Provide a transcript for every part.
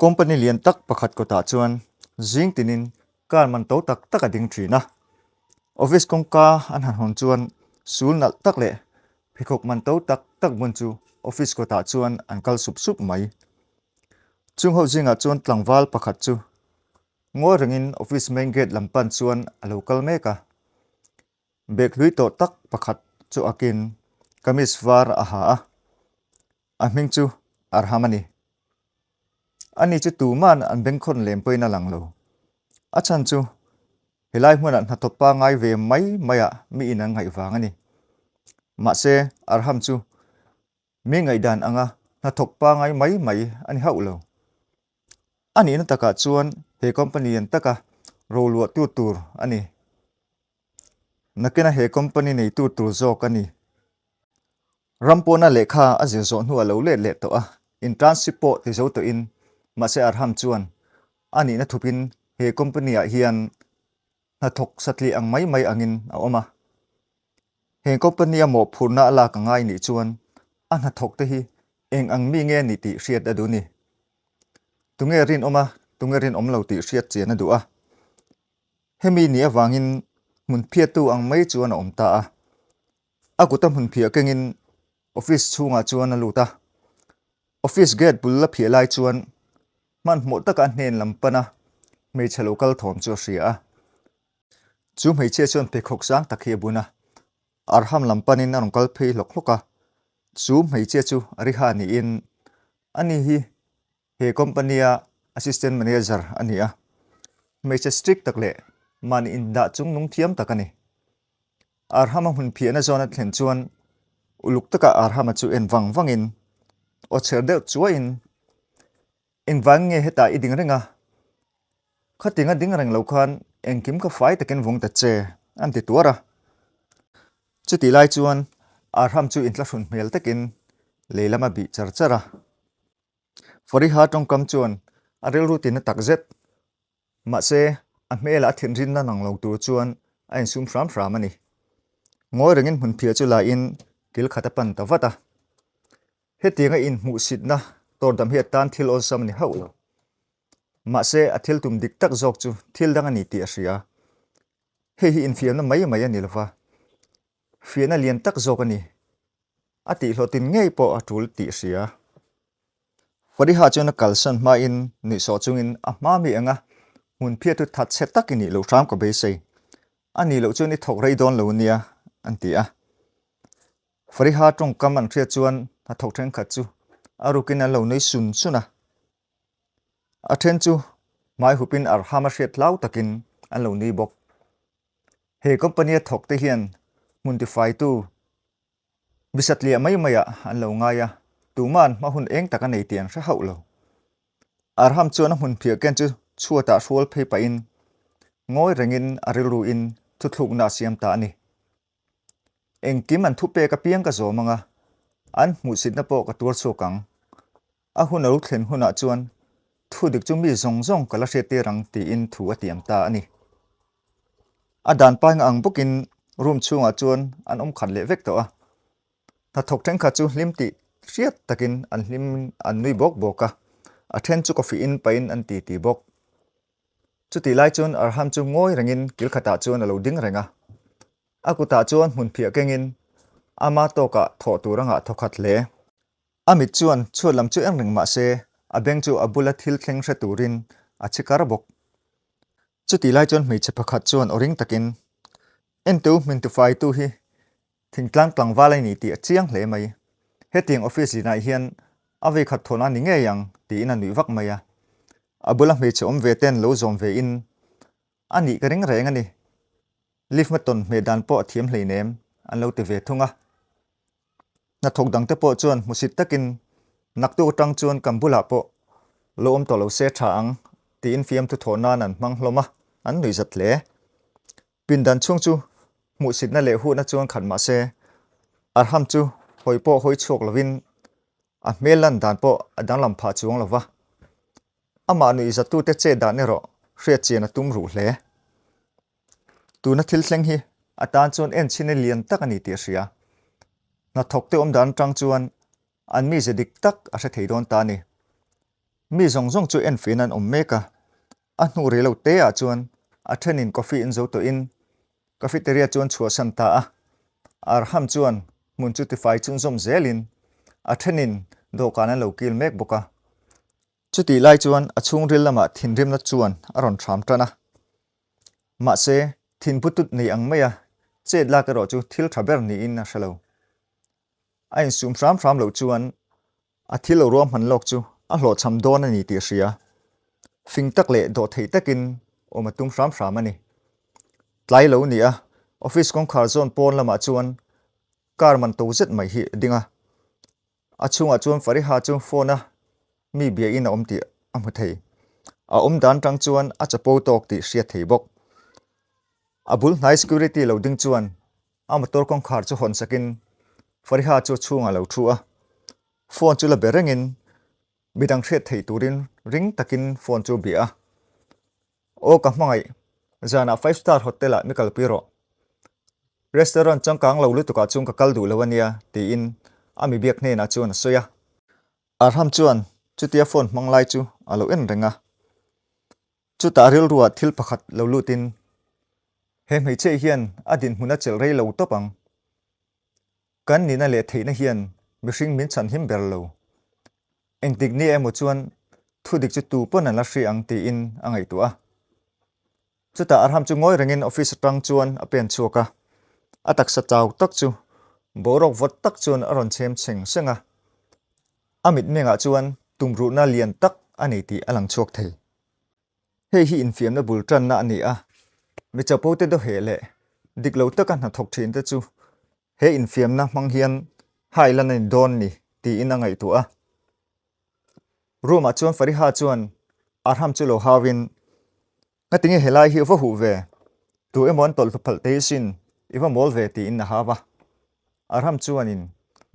company lian tak pakhat ko ta chuan zing tinin kar man to tak tak a ding thina office kong ka an han hon chuan sul nal tak le phikok man to tak tak bun chu office ko ta chuan an kal sup sup mai chung ho zinga chuan tlangwal pakhat chu ngo rengin office main gate lampan chuan a local meka bek hlui to tak pakhat chu akin kamis var a ha a hming chu arhamani ani chu tu man an bengkhon lempoina langlo achan chu helai hmunan hatopa ngai ve mai maya mi ina ngai wangani Mahse arham chu mi ngai dan anga hatopa ngai mai mai ani haulo ani na taka chuan he company an taka rolo tu tur ani nakena he company nei tu tur zok ani rampona lekha azil zo nu alo le to a in transport ti zo to in Mahse arham chuan ani na thupin he company a hian na thok satli ang mai angin a oma he company mo phurna ala ka ngai ni chuan an ha thok te hi eng ang mi nge ni ti hriat adu ni tunge rin oma tunge rin omlo ti hriat chen adu a hemi ni awangin Hmunphiat tu ang mai chuan om ta a akutam Hmunphiat kengin office chunga chuan aluta office gate bulla phialai chuan man mo taka hnen lampana mei chalo kal thom chu hria chu mei che chuan pekhok sang takhe buna arham lampanin anong kal phei lokloka chu mei che chu ariha ni in ani hi he company a assistant manager ania mei che strict takle man in da chung nung thiam takani arham Hmunphiat na zona thlen chuan uluk taka arham chu en wangin o cherde chuain in wang nge heta iding renga khatinga ding reng lo khan engkim ka fai taken vung ta che an ti tuara chuti lai chuan arham chu in tla hrun hmel takin leilama bi charchara fori ha tong kam chuan arel rutin tak zet Mahse a hmela thin rin na nang lo tur chuan a in sum ram ani ngoi rengin Hmunphiat chu la in kil khatapan tawata hetinga in hmusit na tordam hi tan thil ol sam ni hau Mahse a thil tum dik tak zok chu thil dang ani ti a hria hi in fiam na mai ani lova fiana lian tak zok ani ati hlotin ngei po atul ti hria fori ha chuna kalsan ma in ni so chungin a ma mi anga Hmunphiat tu that set tak ini lo ram ko be sei ani lo chuni thok rei don lo nia anti a fori ha tong kam an thria chuan a thok theng khat chu arukin an lo nei sun suna a then chu mai hupin arhama hriat lau takin an lo nei bok he company thok te hian Hmuntify tu bisatlia mai maya an lo ngaya tuman ma hun eng taka nei tiang hra haulo arham chuan Hmunphiat ken chu chuata hrual phei pa in ngoi rengin arilu in thuthluk na siam ta ani engkim an thupe ka piang ka zomanga an hmusit na po ka tur chokang a hun alo thlen huna chuan thudik chu mi zong kala hrete rang ti in thu atiam ta ani adan pang ang bukin room chunga chuan an khan le vek to a ta thok theng kha chu limti hriat takin an hlim an nui boka a then chu coffee in pain an ti bok chuti lai chuan arham chu ngoi rengin kil khata chuan alo ding renga akuta chuan Hmunphiat kengin ama to ka tho turanga thokhat le amit chuan chulam chu eng reng Mahse abeng chu abula thil thleng hre turin a chikar bok chuti lai chuan mei che pakhat chuan oring takin entu Hmuntify tu hi thingtlang tlangwalai ni ti achiang hle mai heting office ina hian avi khat thona ni nge yang ti in anui vak maya abula mei che om ve ten lo zom ve in ani ka ring reng ani lift maton me dan po thiam hlei nem an lo te ve thunga na thok dang te po chuan musit takin naktu tang chuan kambula po lo om to lo se tha ang ti in fiam tu thona nan mang hloma an nui zat le pin dan chung chu musit na le hu na chuan khan Mahse arham chu hoi po hoi chok lovin a melan dan po adang lam pha chuang lova ama nui zat tu te che dan ne ro hriat chen a tum ru hle tu na thil thleng hi atan chuan en chine lian tak ani ti hria na thok te om dan tang chuan an mi ze dik tak a hre thei don ta ni mi zong zong chu en fin an om meka a hnu re lo te a chuan a thenin coffee in zo to in cafeteria chuan chhuwa san ta a ar ham chuan mun chu ti fai chun zom zelin a thenin dawhkan an lo kil mek boka chuti lai chuan a chung ril lama thin rim na chuan a ron tham tana Mahse thin putut nei ang maya chet la ka ro chu thil thaber ni in na shalo a in sum ram lo chuan a thil lo rom han lok chu a hlo cham don ani ti ria fing tak le do thei takin o ma tum ram ani tlai lo ni a office kong khar zone pon lama chuan kar man to zet mai hi dinga a chunga chuan fari ha chu phone a mi bia in om ti amu thei a dan tang chuan a chapo tok ti ria thei bok abul nai security lo ding chuan a motor kong khar chu hon sakin fari ha chu chunga lo thu a phone chu la berengin midang hret thei turin ring takin phone chu bia o ka hmangai zana 5-star hotel a mikal piro restaurant changkang lo lu tuka chung ka kal du lawania ti in ami biak ne na chuan soya arham chuan chutia phone manglai chu alo en renga chu ta ril ruwa thil pakhat lo lutin he mei che hian adin huna chel rei lo topang kan ni na le theina hian mihring min chan him ber lo engtik ni emo chuan thudik chu tu pon an la hri ang ti in angai tu a chuta arham chu ngoi rengin office tang chuan a pen chuaka atak sa chaw tak chu borok vot tak chuan aron chem cheng senga amit menga chuan tumru na lian tak ani ti alang chuak thei hei hi infiam na bultran na ani a mi chapo te do hele diklo tak an thok thin te chu he infiam na mang hian hailan in don ni ti in angai tu a roma chuan fari ha chuan arham chu lo hawin ngatinge helai hi vo hu ve tu emon tol tu phal te sin iwa mol ve ti in na hawa arham chuanin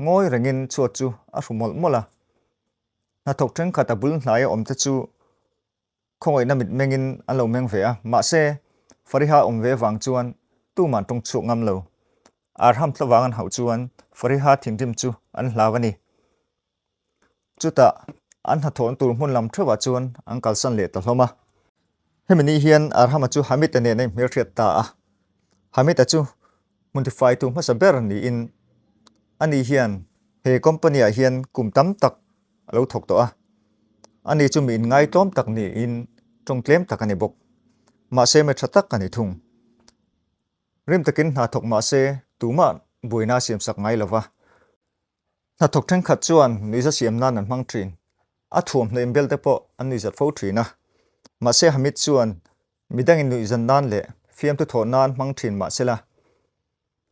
ngoi rengin chuat chu a rumol mola na thok theng khata bul hlai om te chu khongoi na mit mengin alo meng ve a Mahse fariha om ve wang chuan tu man tong chu ngam lo arham thlawang an hau chuan fariha thingrim chu an hlawani chuta an ha thon tur hmun lam threwa chuan an kalsan le ta hloma hemini hian arham chu hamit ane nei merthiat ta a hamit chu modify tu masa ber ni in ani hian he company a hian kum tam tak lo thok to a ani chu min ngai tom tak ni in trong tlem tak ani bok Mahse me thatak ani thung rim takin na thok Mahse tuma buina siam sak ngai lova na thok theng khat chuan ni za siam nan an mang trin a thuam hnem bel te po an ni zat fo trina Mahse hamit chuan midang in nu zan nan le fiam tu thon nan mang thin Mahse la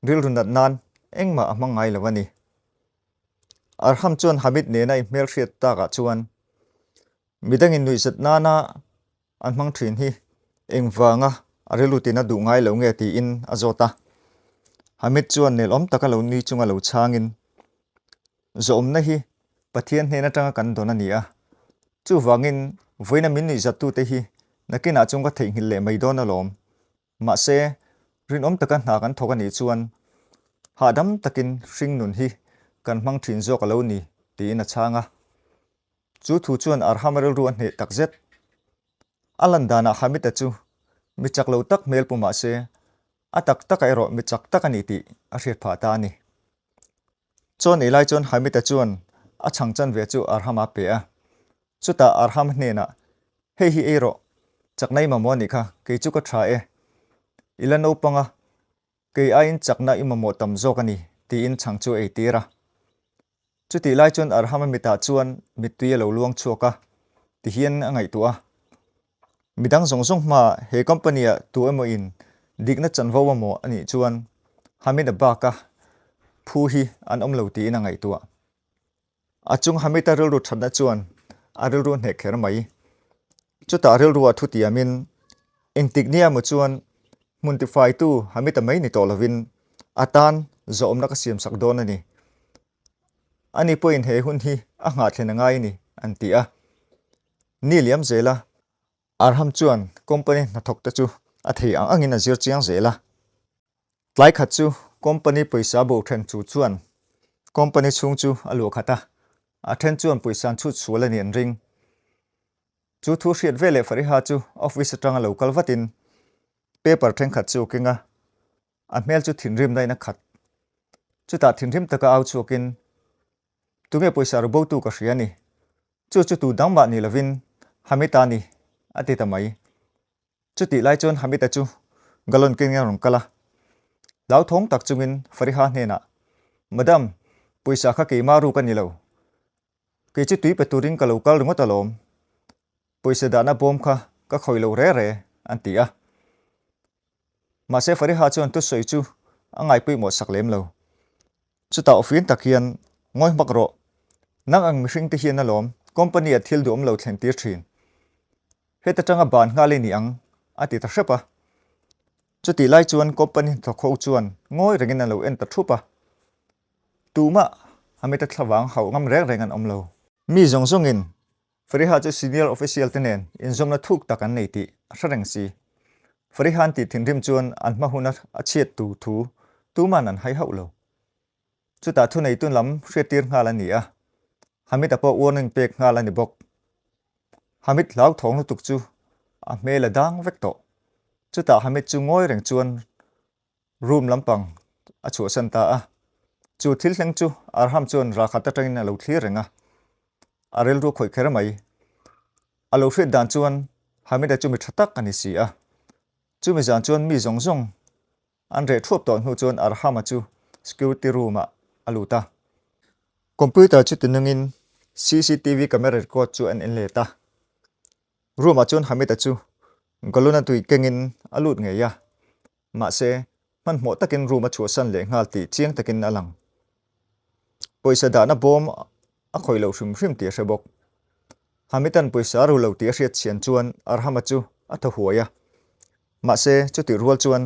ril runat nan engma amang ngai lawani arham chuan hamit ne nai mel hriat ta ka chuan midang in nu zat nana an mang thin hi engwanga arilutina du ngai lo nge ti in azota hamit chuan nel om taka lo ni chunga lo changin zo om na hi pathian hne na tanga kan dona ni a chu wangin voina min ni zatu te hi nakina chunga thei hil le mai dona lom Mahse rin om taka hna kan thoka ni chuan hadam takin hring nun hi kan mang thin zo ka lo ni ti in a changa chu thu chuan arhamaril ruan hne tak zet alandana hamit chu mi chak lo tak mel pu Mahse atak tak ai ro mi chak tak ani ti a hriat pha ta ni chon elai chon hamit chuan a changchan ve chu arhama pe a chuta arham hne na hei hi ero chaknai mamo ni kha ke chu ka tha e ilano panga ke ain chakna imamo tam zo kani ti in changchu e tira chuti lai chon arhama mita chuan mitui lo luang chuaka ti hian angai tu a midang zong ma he company a tu emo in digna chanwo mo ani chuan hamida ba ka phu hi an om lo ti in angai tu a achung hamita ril ru thadna chuan aril ru hne kher mai chuta ril ru thu ti amin intignia mo chuan muntify tu hamita mai ni tolovin atan zo omna ka siam sak don ani point he hun hi a nga thlen ngai ni anti a niliam zela arham chuan company na thok ta chu a thei angin a zir chiang zela tlai khat chu company paisa bo then chu chuan company chung chu alu khata a then chuan paisan chu chula nen ring chu thu hriat ve le fari ha chu office atanga local vatin paper theng khat chu kinga a hmel chu thin rim dai na khat chu ta thin rim taka au chu kin tume poisa ro bo tu ka hriani chu tu dang ba ni lovin hamita ni ati tamai chu ti lai chon hamita chu galon kin nga rong kala lau thong tak chungin fari ha hne na madam poisa kha ke maru kan ni lo ke chu tui peturing ka local ringot alom poisa dana bom kha ka khoi lo re antia Mahse fari ha chuan tu soi chu angai pui mo saklem lo chu ta ofin takhian ngoi makro nang ang mihring te hian alom company a thil duam lo thlen tir thin heta tanga ban nga le ni ang ati ta hrepa chu ti lai chuan company tho kho chuan ngoi rengin lo en ta thupa tuma hamita thlawang hau ngam reng an omlo mi zong in fari ha chu senior official tenen in zomna thuk takan nei ti thareng si fari han ti thinrim chuan an mahuna achiat tu thu tuman an hai hau lo chu ta thu nei tun lam hretir nga la ni a hamit apo warning pek nga la ni bok hamit lau thong lu tuk chu a mela dang vekto chu ta hamit chu ngoi reng chuan room lampang a chu san ta a chu thil hleng chu arham chuan ra khata tangin a lo thlir renga arel ru khoi khera mai a lo hret dan chuan hamit a chu mi thatak ani si a chu mi zan chuan mi zong an re thuap ton hu chuan arham a chu security room a aluta computer chu tinungin CCTV camera record chu an en leta room a chuan hamit a chu galuna tui kengin alut nge ya Mahse man mo takin room a chu san le ngal ti chiang takin alang poisa dana bom a khoi lo hrim ti hrebok hamitan poisa ru lo ti hriat chian chuan arham a chu a tho huaya Mahse chu ti rual chuan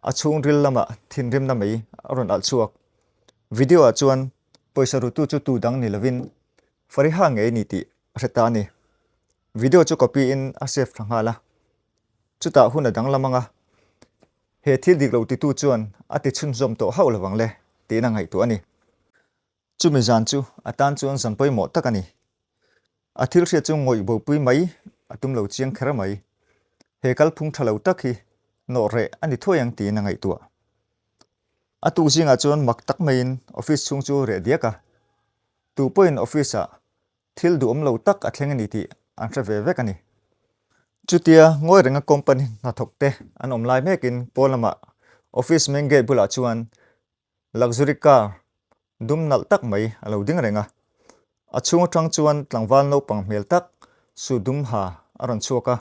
a chung ril lama thin rim na mai aron al chuak video a chuan poisa ru tu chu tu dang ni lovin fari ha nge ni ti reta ni video chu copy in a save thangala chu ta hun a dang lamanga he thil dik lo ti tu chuan ati chun zom to haul lawang le ti na ngai tu ani chu mi zan chu atan chuan zan poi mo takani a thil hria chu ngoi bo pui mai atum lo chiang khera mai he kal phung thalo takhi no re ani thoyang ti na ngai tu atu zinga chuan mak tak main office chung chu re diaka tu point office a thil du lo tak a thleng ani ti an tra ve vek ani chutia ngoi renga company na thokte an omlai mekin polama office main gate bula chuan luxury car dum nal tak mai alo ding renga a chung tang chuan tlangwal no pang mel tak su dum ha aron chuaka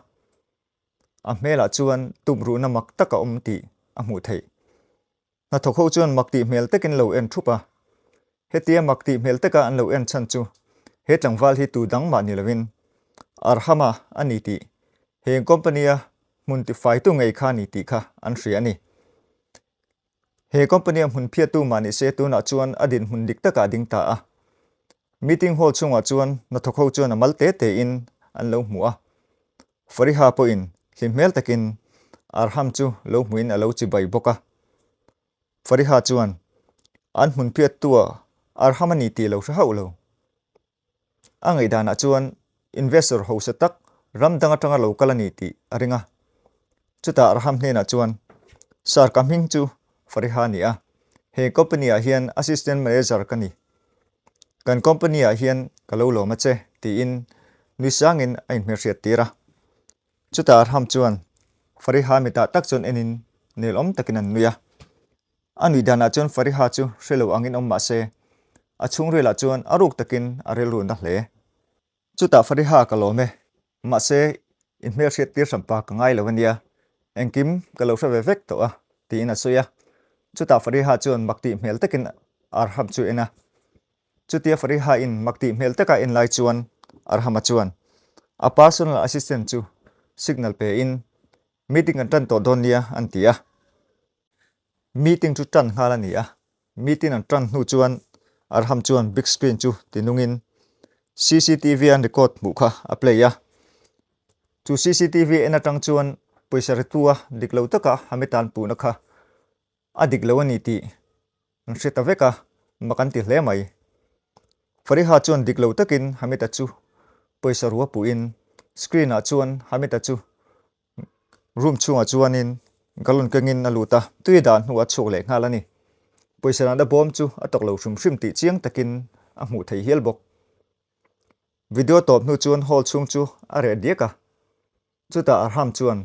a mela chuan tumru na mak taka ti a mu thei na thokho chuan makti mel takin lo en thupa hetia makti mel taka an lo en chan chu he tlangwal hi tu dang ma ni lovin arhama ani ti he company a Hmunphiat tu ngei kha ni ti kha an hri ani he company a Hmunphiat tu mani se tu na chuan adin hundik taka ding ta a meeting hall chunga chuan na thokho chuan amal te in an lo hmuwa fari ha po in hlimhmel takin arham chu lo hmuin alo chi bai boka fari ha chuan an Hmunphiat tu arham ani ti lo hra hau lo angai dana chuan investor ho sa tak ram danga tanga lo kalani ti aringa chuta arham hne na chuan sar kamhing chu fari ha ni a he company a hian assistant manager kani kan company a hian kalo lo ma che ti in nisangin ain hmeriat tira chuta arham chuan fari ha mita tak chon enin nelom takinan nuya anui dana chuan fari ha chu hrelo angin Mahse a chung rela chuan aruk takin arel ru na hle chuta fari ha kalome Mahse in hmeriat tir sampa ka ngai lawania engkim kalo hra ve vek to a ti in a soya chuta fari ha chuan makti hmel takin arham chu ena chutia fari ha in makti hmel taka in lai chuan arham chuan a personal assistant chu signal pe in meeting an tan to donia antia meeting chu tan hala ni a meeting an tan nu chuan arham chuan big screen chu tinungin CCTV an record mu kha a play ya chu CCTV en atang chuan poisa retua diklo taka hamitan pu na kha adiklo ani ti an hreta veka makan ti hle mai fari ha chuan diklo takin hamita chu poisa ruwa pu in screen a chuan hamita chu room chunga chuanin galon kengin aluta tui dan huwa chuk le ngalani poisana da bom chu atok lo shrim ti chiang takin a hmu thei hial bok video top nu chuan hall chung chu a re diaka chuta arham chuan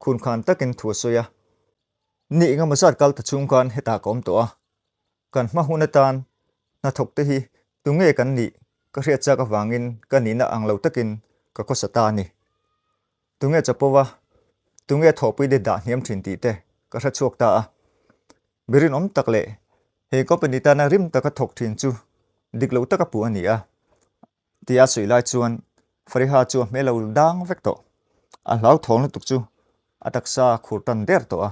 khun khan takin thu soya ni nga masat kal ta chung kan heta kom to a kan ma hunatan na thok te hi tunge kan ni ka hria cha ka wangin ka ni na anglo takin ka ko sata ni tunge chapowa tunge thopui de da hniam thin ti te ka hra chuak ta a birin om takle he company ta na rim ta ka thok thin chu diklo ta ka pu ani a tia sui lai chuan fariha chu melo dang vek to a hlau thong lu tuk chu ataksa khurtan der to a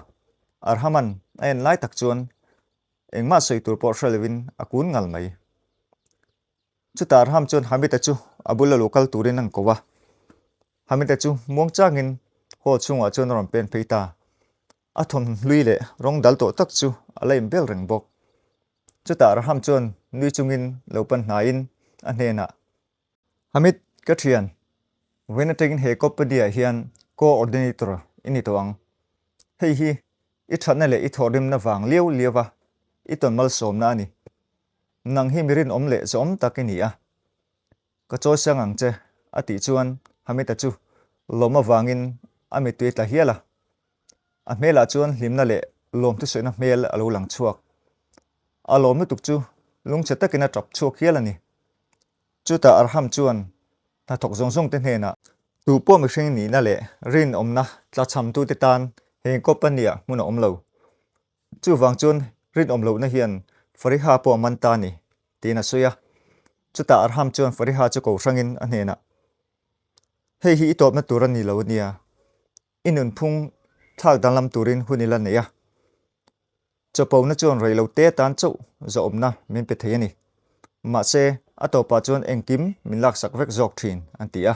arhaman en lai tak chuan engma soi tur por shalwin akun ngal mai chuta arham chuan hamita chu abula local turin ang kowa hamita chu muang changin ho chunga chuan ron pen peita athom luile rong dal to tak chu alaim bel reng bok chuta arham chuan nui chungin lopan hnain a hnena hamit ka thian wenategin he kopadia hian coordinator ini toang hei hi I thana le I thorim na wang liu liwa I ton mal som na ni nang hi mirin om le zom takini a ka cho sangang che ati chuan hamita chu loma wangin ami tui tla hiala a mela chuan hlimna le lom tu soina mel alo lang chuak a lom nu tuk chu lung che takina trap chuak hiala ni chuta arham chuan ta thok zong zong te hena tu po mi hring ni na le rin omna tla cham tu te tan he company a muna omlo chu wang chuan rin omlo na hian fariha po man ta ni tina suya chuta arham chuan fariha chu ko rangin a hnena hei hi top na turan ni lo nia inun phung thak danlam turin hunila neya chopo na chuan reilo te tan chu zo omna min pe thei ani Mahse atopa chuan engkim min lak sak vek jok thin antia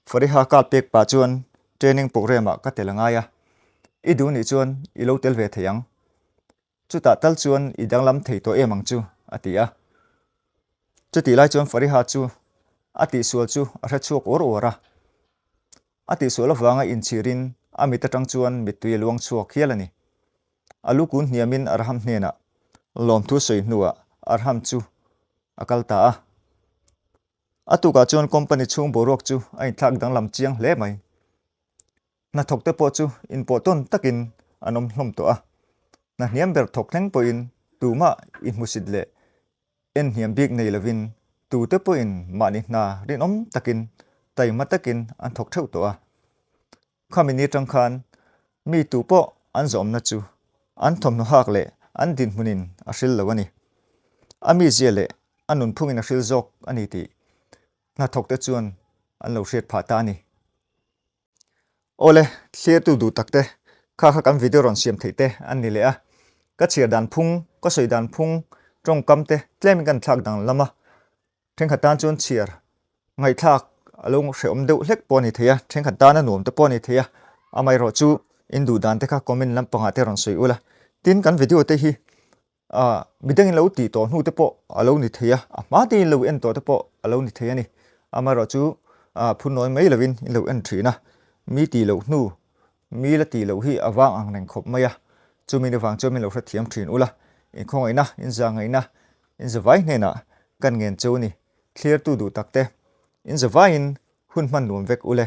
fariha kal pek pa chuan training program a ka telangaya idu ni chuan ilo tel ve theyang chuta tal chuan idanglam thei to emang chu atia chuti lai chuan fariha chu ati sual chu a hra chuak or ora ati sual awanga in chirin amita tang chuan mitui luang chuak hialani alukun hniamin arham hnena lom thu soi hnuwa arham chu akalta a atuka chuan company chung borok chu ai thak danglam chiang hle mai na thokte po chu in poton takin anom hlom to a na hniam ber thok thleng po in tuma in hmusit le en hniam bik nei lovin tu te po in mani na rin om takin taima takin an thok theu to a khamini tang khan mi tu po an zom na chu an thom no hak le an din munin a hril lo ani ami zele anun phungin a hril jok ani ti na thokte chuan an lo hriat pha ta ni ole clear tu du takte kha kha kam video ron siam theite an ni le a ka chir dan phung ka soi dan phung trong kamte tlem kan thak dang lama theng khatan chon chir ngai thak along hreom deuh hlek poni theya theng khatan na nom te poni theya amai ro chu indu dan te kha comment lam panga te ron soi ula tin kan video te hi midang lo ti to hnu te po alo ni theya ma ti lo en to te po alo ni theya ni amai ro chu phun noi mai lovin lo en thina mi ti lo hnu mi la ti lo hi awang ang neng khop maya chumi ni wang chumi lo hra thiam thin ula in khongai na in zangai na in zawai hne na kan ngen chu ni clear tu du takte in zawai in hun man nuam vek ule